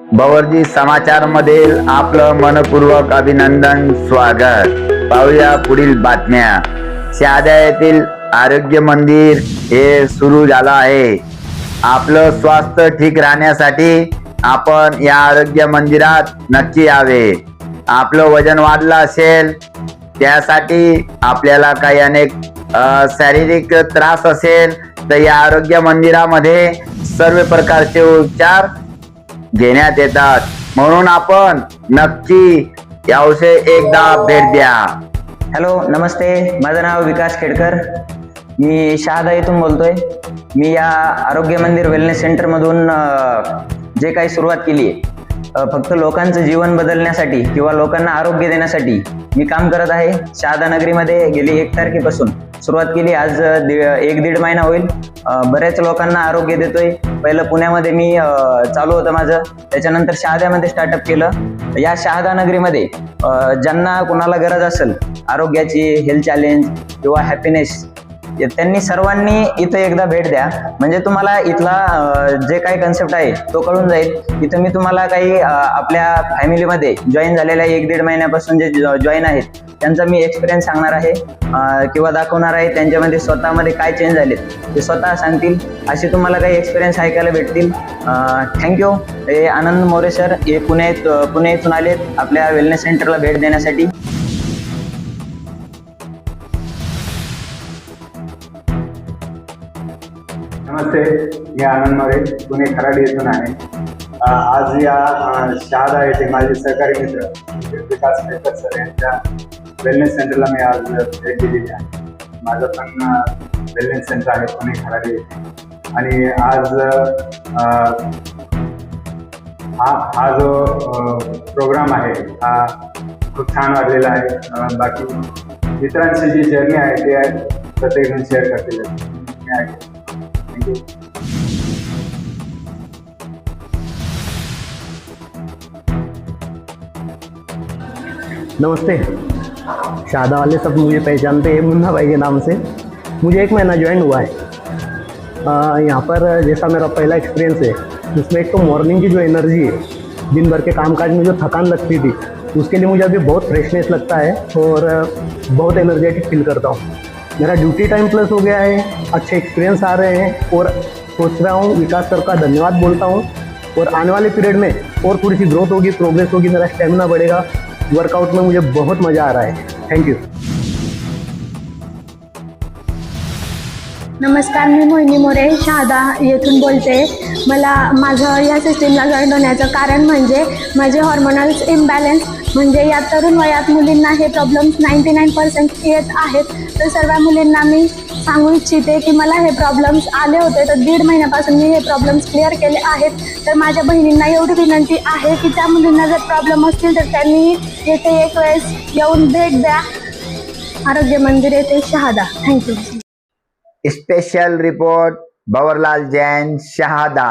बवर्जी समाचार मधील आपलं मनपूर्वक अभिनंदन स्वागत। पाहूया पुढील बातम्या। शहादा येथील आरोग्य मंदिर हे सुरू झालं आहे। आपलं स्वास्थ्य ठीक राहण्यासाठी आपण या आरोग्य मंदिरात नक्की यावे। आपलं वजन वाढलं असेल, त्यासाठी आपल्याला काही अनेक शारीरिक त्रास असेल तर या आरोग्य मंदिरामध्ये सर्व प्रकारचे उपचार घेण्यात येतात, म्हणून आपण नक्की याविषयी एकदा भेट द्या। हॅलो, नमस्ते। माझं नाव विकास खेडकर, मी शहादा येथून बोलतोय। मी या आरोग्य मंदिर वेलनेस सेंटर मधून जे काही सुरुवात केली आहे, फक्त लोकांचं जीवन बदलण्यासाठी किंवा लोकांना आरोग्य देण्यासाठी मी काम करत आहे। शहादा नगरीमध्ये गेली 1 तारखेपासून सुरुवात केली। आज 1-1.5 महिना होईल। बऱ्याच लोकांना आरोग्य देतोय। पहिलं पुण्यामध्ये मी चालू होतं माझं, त्याच्यानंतर शहाद्यामध्ये स्टार्टअप केलं। या शहादा नगरीमध्ये ज्यांना कोणाला गरज असेल आरोग्याची, हेल्थ चॅलेंज किंवा हॅपीनेस, त्यांनी सर्वांनी इथं एकदा भेट द्या, म्हणजे तुम्हाला इथला जे काही कन्सेप्ट आहे तो कळून जाईल। इथं मी तुम्हाला काही आपल्या फॅमिलीमध्ये जॉईन झालेल्या 1-1.5 महिन्यापासून जे जॉईन आहेत त्यांचा मी एक्सपिरियन्स सांगणार आहे किंवा दाखवणार आहे। त्यांच्यामध्ये स्वतःमध्ये काय चेंज झालेत ते स्वतः सांगतील, असे तुम्हाला काही एक्सपिरियन्स ऐकायला भेटतील। थँक्यू। हे आनंद मोरे सर, हे पुणे इथून आलेत आपल्या वेलनेस सेंटरला भेट देण्यासाठी। नमस्ते, मी आनंद मोरे, पुणे खराडी येथून आहे। आज या शहादा येथे माझे सहकारी मित्र विकास खेडकर सर यांच्या वेलनेस सेंटरला मी आज भेट दिलेली आहे। माझं पण वेलनेस सेंटर आहे पुणे खराडी येथे, आणि आज हा जो प्रोग्राम आहे हा खूप छान वाटलेला आहे। बाकी मित्रांची जी जर्नी आहे ते प्रत्येकजण शेअर करतील। नमस्ते। शादा वाले सब मुझे पहचानते हैं मुन्ना भाई के नाम से। मुझे 1 महीना ज्वाइन हुआ है। यहाँ पर जैसा मेरा पहला एक्सपीरियंस है, उसमें एक तो मॉर्निंग की जो एनर्जी है, दिन भर के कामकाज में जो थकान लगती थी, उसके लिए मुझे अभी बहुत फ्रेशनेस लगता है और बहुत एनर्जेटिक फील करता हूँ। मेरा ड्यूटी टाइम प्लस हो गया है, अच्छे एक्सपीरियंस आ रहे हैं और सोच रहा हूँ विकास सर का धन्यवाद बोलता हूँ। और आने वाले पीरियड में और थोड़ी सी ग्रोथ होगी, प्रोग्रेस होगी, मेरा स्टेमिना बढ़ेगा। वर्कआउट में मुझे बहुत मज़ा आ रहा है। Thank you. नमस्कार, मी मोहिनी मोरे शहादा येथून बोलते। मला माझं या सिस्टीमला जॉईन होण्याचं कारण म्हणजे माझे हॉर्मोनल्स इम्बॅलन्स, म्हणजे या तरुण वयात मुलींना हे प्रॉब्लेम्स 99% येत आहेत। तर सर्व मुलींना मी सांगू इच्छिते की मला हे प्रॉब्लेम्स आले होते, तर 1.5 महिन्यापासून मी हे प्रॉब्लेम्स क्लिअर केले आहेत। तर माझ्या बहिणींना एवढी विनंती आहे की त्या मुलींना जर प्रॉब्लेम असतील तर त्यांनी येथे एक वेळेस येऊन भेट द्या, आरोग्य मंदिर येथे Shahada. Thank you. Special report, Bhanwarlal Jain, Shahada.